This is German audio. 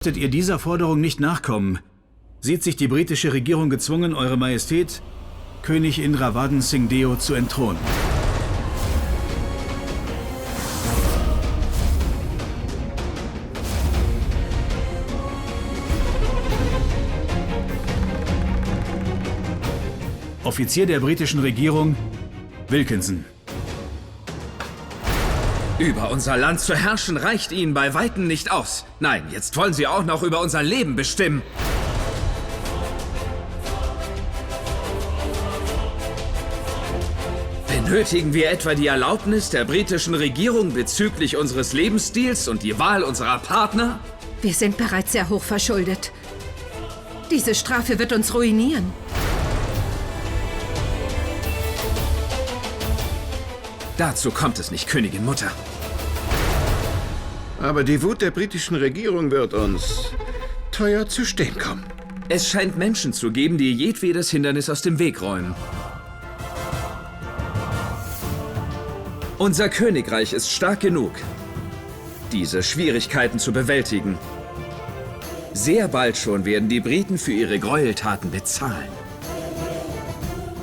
Solltet ihr dieser Forderung nicht nachkommen, sieht sich die britische Regierung gezwungen, Eure Majestät, König Indravadan Singh Deo, zu entthronen. Offizier der britischen Regierung, Wilkinson. Über unser Land zu herrschen, reicht Ihnen bei Weitem nicht aus. Nein, jetzt wollen Sie auch noch über unser Leben bestimmen. Benötigen wir etwa die Erlaubnis der britischen Regierung bezüglich unseres Lebensstils und die Wahl unserer Partner? Wir sind bereits sehr hoch verschuldet. Diese Strafe wird uns ruinieren. Dazu kommt es nicht, Königin Mutter. Aber die Wut der britischen Regierung wird uns teuer zu stehen kommen. Es scheint Menschen zu geben, die jedwedes Hindernis aus dem Weg räumen. Unser Königreich ist stark genug, diese Schwierigkeiten zu bewältigen. Sehr bald schon werden die Briten für ihre Gräueltaten bezahlen.